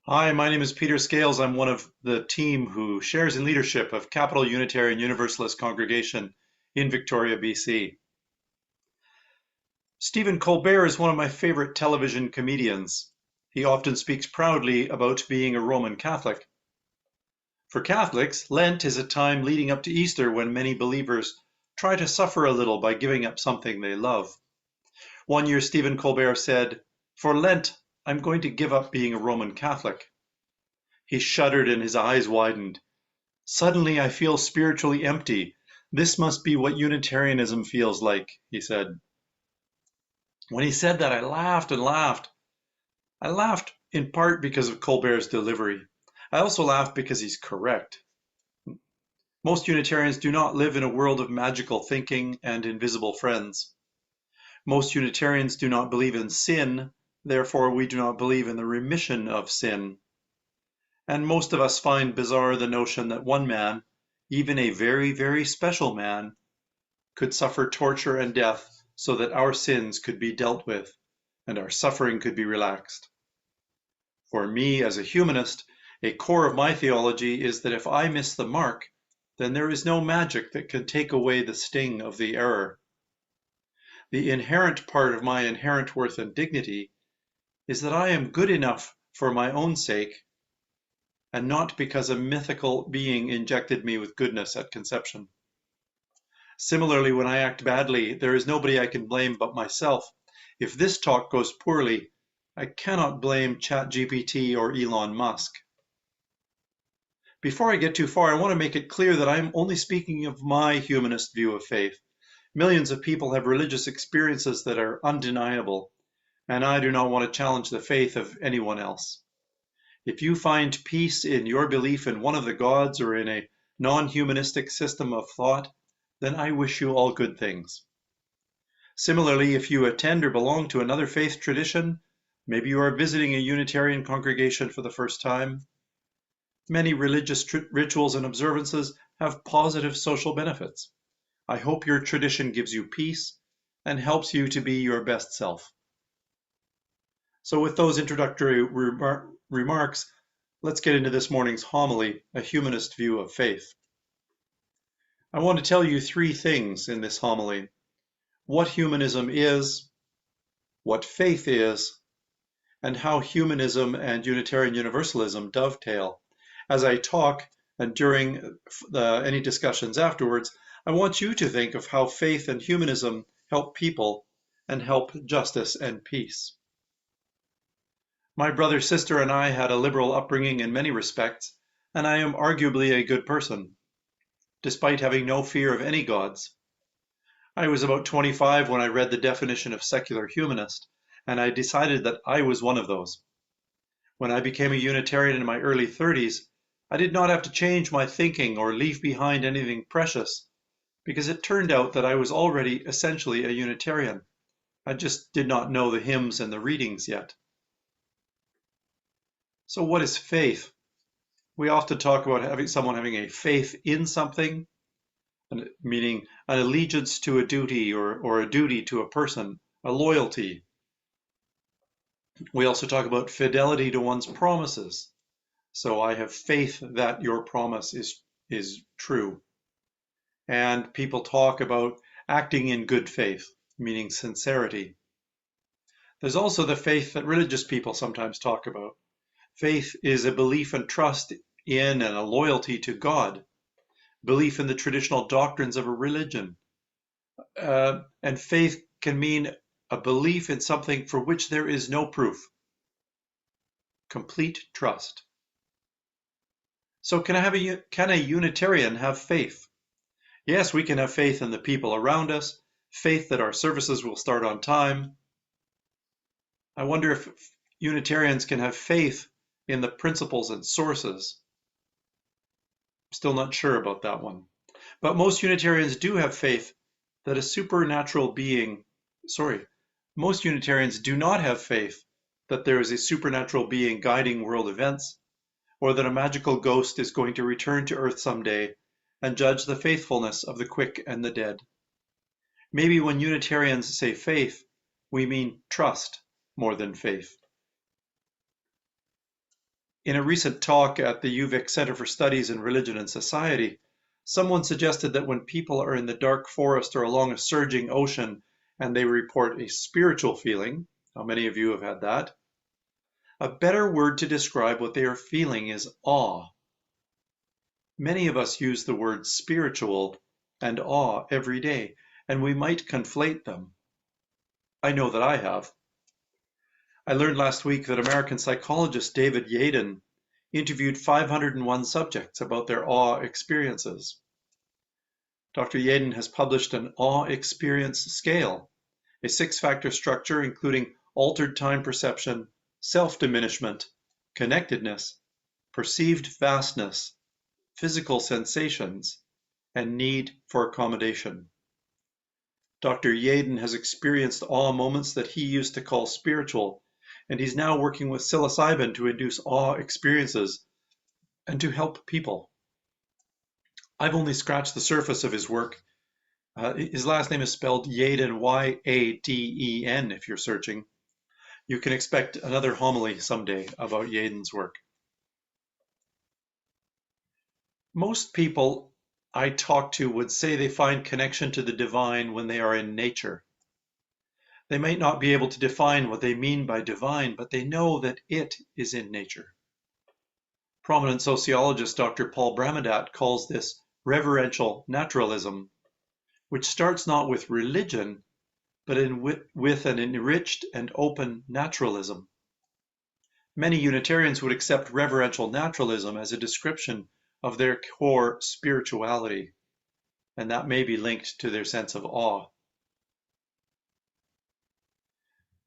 Hi, my name is Peter Scales. I'm one of the team who shares in leadership of Capital Unitarian Universalist Congregation in Victoria, BC. Stephen Colbert is one of my favorite television comedians. He often speaks proudly about being a Roman Catholic. For Catholics, Lent is a time leading up to Easter when many believers try to suffer a little by giving up something they love. One year, Stephen Colbert said, "For Lent, I'm going to give up being a Roman Catholic." He shuddered and his eyes widened. "Suddenly I feel spiritually empty. This must be what Unitarianism feels like," he said. When he said that, I laughed and laughed. I laughed in part because of Colbert's delivery. I also laughed because he's correct. Most Unitarians do not live in a world of magical thinking and invisible friends. Most Unitarians do not believe in sin, therefore we do not believe in the remission of sin. And most of us find bizarre the notion that one man, even a very, very special man, could suffer torture and death so that our sins could be dealt with and our suffering could be relaxed. For me, as a humanist, a core of my theology is that if I miss the mark, then there is no magic that can take away the sting of the error. The inherent part of my inherent worth and dignity is that I am good enough for my own sake and not because a mythical being injected me with goodness at conception. Similarly, when I act badly, there is nobody I can blame but myself. If this talk goes poorly, I cannot blame ChatGPT or Elon Musk. Before I get too far, I want to make it clear that I'm only speaking of my humanist view of faith. Millions of people have religious experiences that are undeniable, and I do not want to challenge the faith of anyone else. If you find peace in your belief in one of the gods or in a non-humanistic system of thought, then I wish you all good things. Similarly, if you attend or belong to another faith tradition, maybe you are visiting a Unitarian congregation for the first time, many religious rituals and observances have positive social benefits. I hope your tradition gives you peace and helps you to be your best self. So with those introductory remarks, let's get into this morning's homily, A Humanist View of Faith. I want to tell you three things in this homily: what humanism is, what faith is, and how humanism and Unitarian Universalism dovetail. As I talk and during any discussions afterwards, I want you to think of how faith and humanism help people and help justice and peace. My brother, sister, and I had a liberal upbringing in many respects, and I am arguably a good person, despite having no fear of any gods. I was about 25 when I read the definition of secular humanist, and I decided that I was one of those. When I became a Unitarian in my early 30s, I did not have to change my thinking or leave behind anything precious, because it turned out that I was already essentially a Unitarian. I just did not know the hymns and the readings yet. So what is faith? We often talk about someone having a faith in something, meaning an allegiance to a duty or a duty to a person, a loyalty. We also talk about fidelity to one's promises. So I have faith that your promise is true. And people talk about acting in good faith, meaning sincerity. There's also the faith that religious people sometimes talk about. Faith is a belief and trust in and a loyalty to God, belief in the traditional doctrines of a religion. And faith can mean a belief in something for which there is no proof. Complete trust. So can a Unitarian have faith? Yes, we can have faith in the people around us, faith that our services will start on time. I wonder if Unitarians can have faith in the principles and sources. Still not sure about that one. But most Unitarians do have faith that a supernatural being, most Unitarians do not have faith that there is a supernatural being guiding world events, or that a magical ghost is going to return to Earth someday and judge the faithfulness of the quick and the dead. Maybe when Unitarians say faith, we mean trust more than faith. In a recent talk at the UVic Center for Studies in Religion and Society, someone suggested that when people are in the dark forest or along a surging ocean and they report a spiritual feeling, how many of you have had that? A better word to describe what they are feeling is awe. Many of us use the words spiritual and awe every day, and we might conflate them. I know that I have. I learned last week that American psychologist David Yaden interviewed 501 subjects about their awe experiences. Dr. Yaden has published an awe experience scale, a 6-factor structure including altered time perception, self-diminishment, connectedness, perceived vastness, physical sensations, and need for accommodation. Dr. Yaden has experienced awe moments that he used to call spiritual, and he's now working with psilocybin to induce awe experiences and to help people. I've only scratched the surface of his work. His last name is spelled Yaden, Y-A-D-E-N, if you're searching. You can expect another homily someday about Yaden's work. Most people I talk to would say they find connection to the divine when they are in nature. They might not be able to define what they mean by divine, but they know that it is in nature. Prominent sociologist Dr. Paul Bramadat calls this reverential naturalism, which starts not with religion, but with an enriched and open naturalism. Many Unitarians would accept reverential naturalism as a description of their core spirituality, and that may be linked to their sense of awe.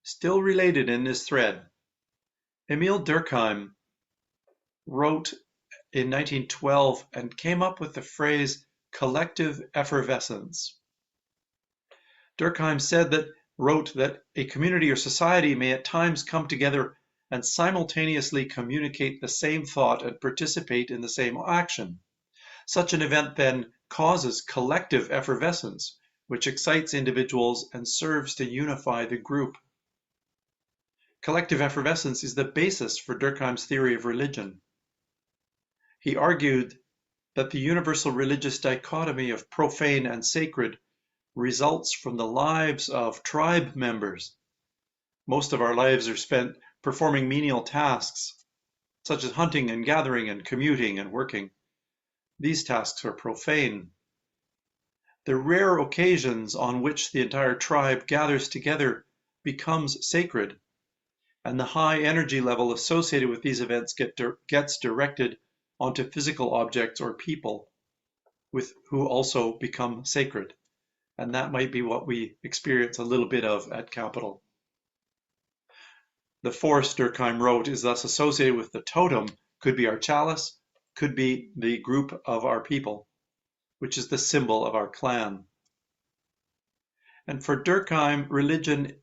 Still related in this thread, Emil Durkheim wrote in 1912 and came up with the phrase collective effervescence. Durkheim wrote that a community or society may at times come together and simultaneously communicate the same thought and participate in the same action. Such an event then causes collective effervescence, which excites individuals and serves to unify the group. Collective effervescence is the basis for Durkheim's theory of religion. He argued that the universal religious dichotomy of profane and sacred results from the lives of tribe members. Most of our lives are spent performing menial tasks, such as hunting and gathering and commuting and working. These tasks are profane. The rare occasions on which the entire tribe gathers together becomes sacred, and the high energy level associated with these events gets directed onto physical objects or people who also become sacred. And that might be what we experience a little bit of at Capitol. The force, Durkheim wrote, is thus associated with the totem, could be our chalice, could be the group of our people, which is the symbol of our clan. And for Durkheim, religion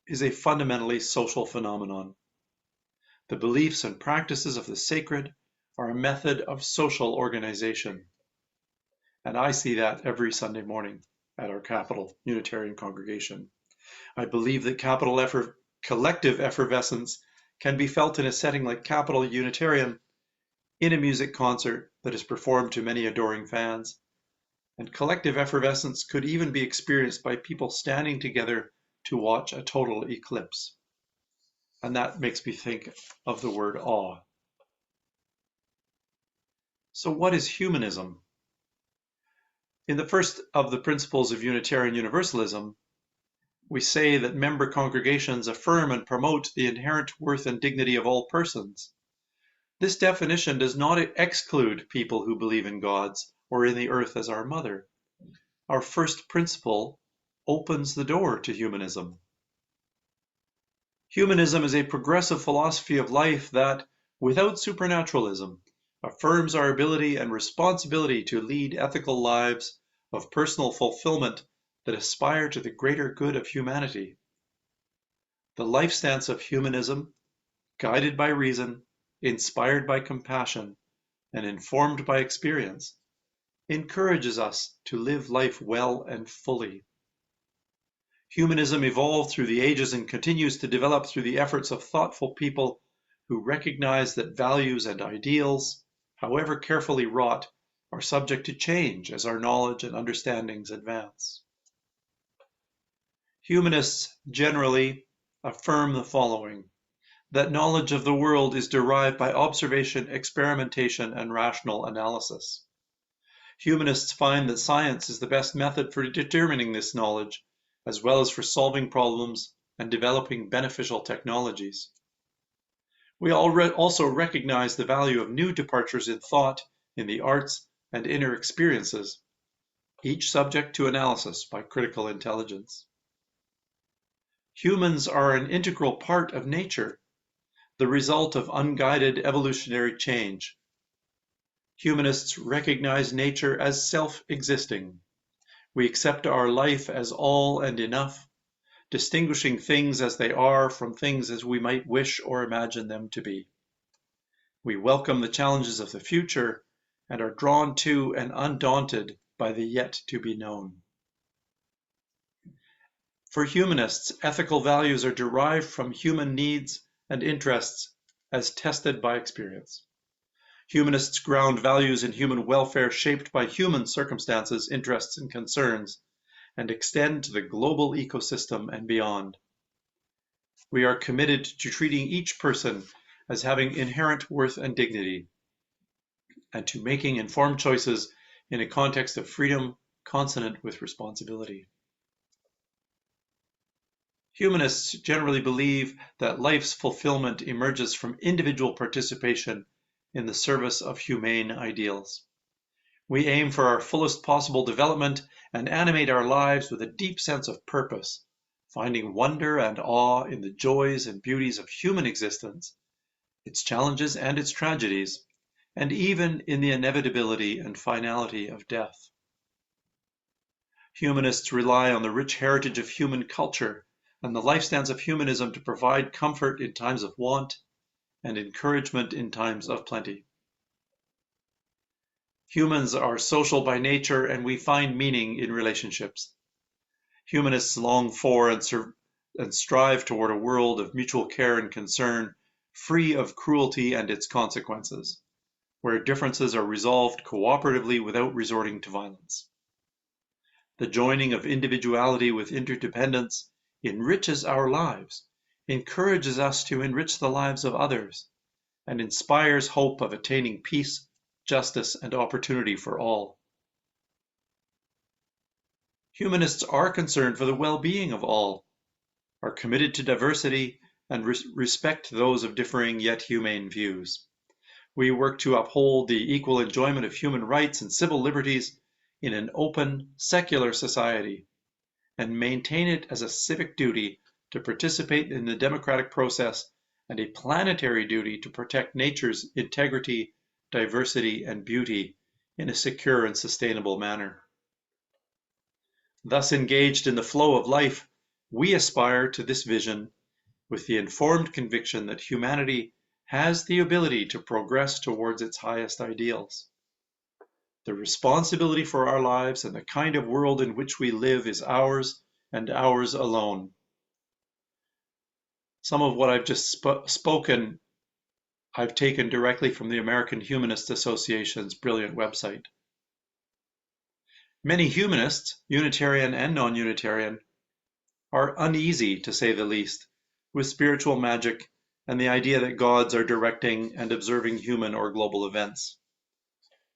is a fundamentally social phenomenon. The beliefs and practices of the sacred are a method of social organization. And I see that every Sunday morning at our Capitol Unitarian congregation. I believe that collective effervescence can be felt in a setting like Capitol Unitarian, in a music concert that is performed to many adoring fans. And collective effervescence could even be experienced by people standing together to watch a total eclipse. And that makes me think of the word awe. So what is humanism? In the first of the principles of Unitarian Universalism, we say that member congregations affirm and promote the inherent worth and dignity of all persons. This definition does not exclude people who believe in gods or in the earth as our mother. Our first principle opens the door to humanism. Humanism is a progressive philosophy of life that, without supernaturalism, affirms our ability and responsibility to lead ethical lives of personal fulfillment that aspire to the greater good of humanity. The life stance of humanism, guided by reason, inspired by compassion, and informed by experience, encourages us to live life well and fully. Humanism evolved through the ages and continues to develop through the efforts of thoughtful people who recognize that values and ideals, however carefully wrought, are subject to change as our knowledge and understandings advance. Humanists generally affirm the following: that knowledge of the world is derived by observation, experimentation, and rational analysis. Humanists find that science is the best method for determining this knowledge, as well as for solving problems and developing beneficial technologies. We also recognize the value of new departures in thought, in the arts, and inner experiences, each subject to analysis by critical intelligence. Humans are an integral part of nature, the result of unguided evolutionary change. Humanists recognize nature as self-existing. We accept our life as all and enough, distinguishing things as they are from things as we might wish or imagine them to be. We welcome the challenges of the future and are drawn to and undaunted by the yet to be known. For humanists, ethical values are derived from human needs and interests as tested by experience. Humanists ground values in human welfare shaped by human circumstances, interests, and concerns, and extend to the global ecosystem and beyond. We are committed to treating each person as having inherent worth and dignity, and to making informed choices in a context of freedom consonant with responsibility. Humanists generally believe that life's fulfillment emerges from individual participation in the service of humane ideals. We aim for our fullest possible development and animate our lives with a deep sense of purpose, finding wonder and awe in the joys and beauties of human existence, its challenges and its tragedies, and even in the inevitability and finality of death. Humanists rely on the rich heritage of human culture and the life stance of humanism to provide comfort in times of want and encouragement in times of plenty. Humans are social by nature, and we find meaning in relationships. Humanists long for and strive toward a world of mutual care and concern, free of cruelty and its consequences, where differences are resolved cooperatively without resorting to violence. The joining of individuality with interdependence enriches our lives, encourages us to enrich the lives of others, and inspires hope of attaining peace, justice, and opportunity for all. Humanists are concerned for the well-being of all, are committed to diversity, and respect those of differing yet humane views. We work to uphold the equal enjoyment of human rights and civil liberties in an open, secular society, and maintain it as a civic duty to participate in the democratic process and a planetary duty to protect nature's integrity, diversity, and beauty in a secure and sustainable manner. Thus engaged in the flow of life, we aspire to this vision with the informed conviction that humanity has the ability to progress towards its highest ideals. The responsibility for our lives and the kind of world in which we live is ours and ours alone. Some of what I've just spoken, I've taken directly from the American Humanist Association's brilliant website. Many humanists, Unitarian and non-Unitarian, are uneasy, to say the least, with spiritual magic and the idea that gods are directing and observing human or global events.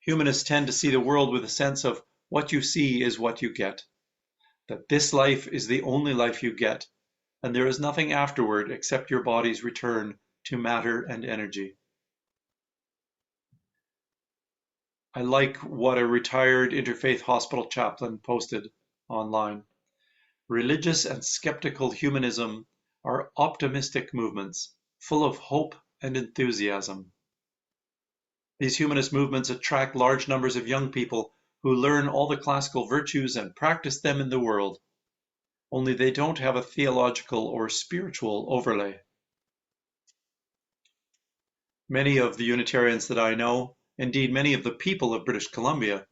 Humanists tend to see the world with a sense of what you see is what you get, that this life is the only life you get, and there is nothing afterward except your body's return to matter and energy. I like what a retired interfaith hospital chaplain posted online. Religious and skeptical humanism are optimistic movements, full of hope and enthusiasm. These humanist movements attract large numbers of young people who learn all the classical virtues and practice them in the world, only they don't have a theological or spiritual overlay. Many of the Unitarians that I know, indeed many of the people of British Columbia,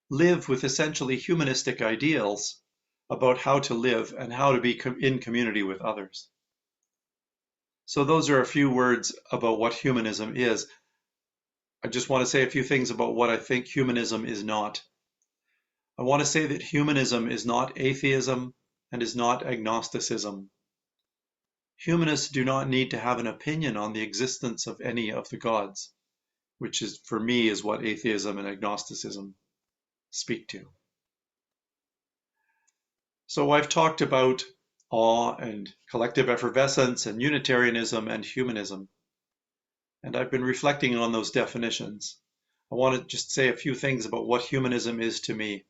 live with essentially humanistic ideals about how to live and how to be in community with others. So those are a few words about what humanism is. I just want to say a few things about what I think humanism is not. I want to say that humanism is not atheism and is not agnosticism. Humanists do not need to have an opinion on the existence of any of the gods, which is, for me, is what atheism and agnosticism speak to. So I've talked about awe and collective effervescence and Unitarianism and humanism, and I've been reflecting on those definitions. I want to just say a few things about what humanism is to me.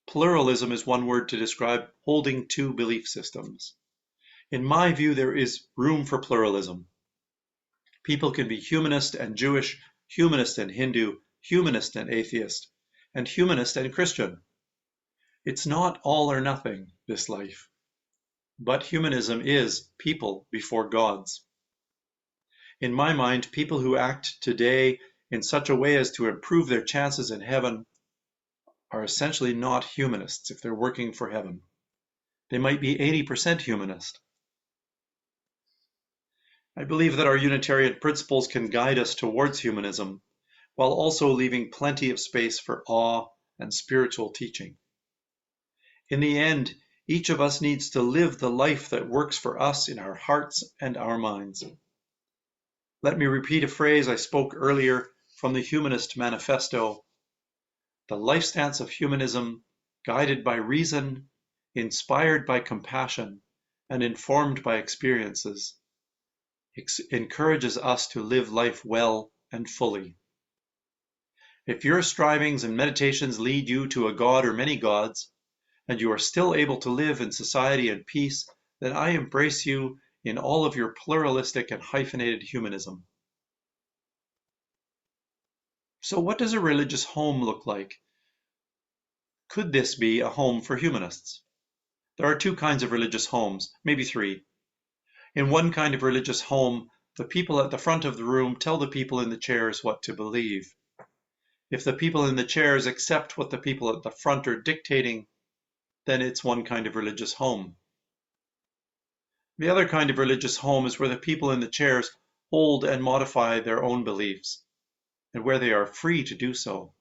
Pluralism is one word to describe holding two belief systems. In my view, there is room for pluralism. People can be humanist and Jewish, humanist and Hindu, humanist and atheist, and humanist and Christian. It's not all or nothing, this life. But humanism is people before gods. In my mind, people who act today in such a way as to improve their chances in heaven are essentially not humanists if they're working for heaven. They might be 80% humanist. I believe that our Unitarian principles can guide us towards humanism, while also leaving plenty of space for awe and spiritual teaching. In the end, each of us needs to live the life that works for us in our hearts and our minds. Let me repeat a phrase I spoke earlier from the Humanist Manifesto. The life stance of humanism, guided by reason, inspired by compassion, and informed by experiences, encourages us to live life well and fully. If your strivings and meditations lead you to a god or many gods, and you are still able to live in society and peace, then I embrace you in all of your pluralistic and hyphenated humanism. So what does a religious home look like? Could this be a home for humanists? There are two kinds of religious homes, maybe three. In one kind of religious home, the people at the front of the room tell the people in the chairs what to believe. If the people in the chairs accept what the people at the front are dictating, then it's one kind of religious home. The other kind of religious home is where the people in the chairs hold and modify their own beliefs, and where they are free to do so.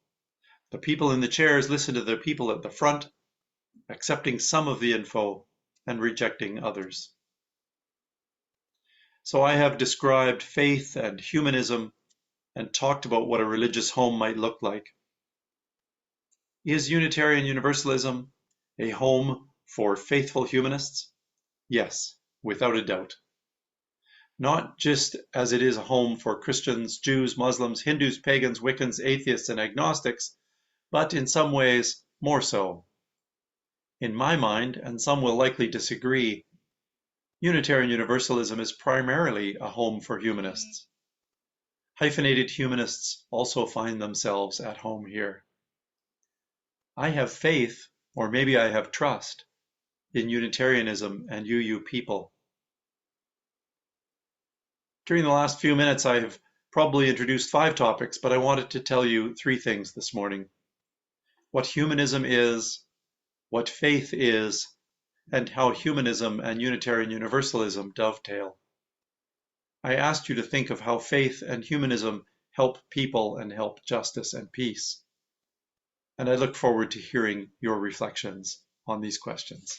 The people in the chairs listen to the people at the front, accepting some of the info and rejecting others. So I have described faith and humanism and talked about what a religious home might look like. Is Unitarian Universalism a home for faithful humanists? Yes, without a doubt. Not just as it is a home for Christians, Jews, Muslims, Hindus, pagans, Wiccans, atheists, and agnostics, but in some ways more so. In my mind, and some will likely disagree, Unitarian Universalism is primarily a home for humanists. Hyphenated humanists also find themselves at home here. I have faith, or maybe I have trust, in Unitarianism and UU people. During the last few minutes, I have probably introduced 5 topics, but I wanted to tell you 3 things this morning. What humanism is, what faith is, and how humanism and Unitarian Universalism dovetail. I asked you to think of how faith and humanism help people and help justice and peace. And I look forward to hearing your reflections on these questions.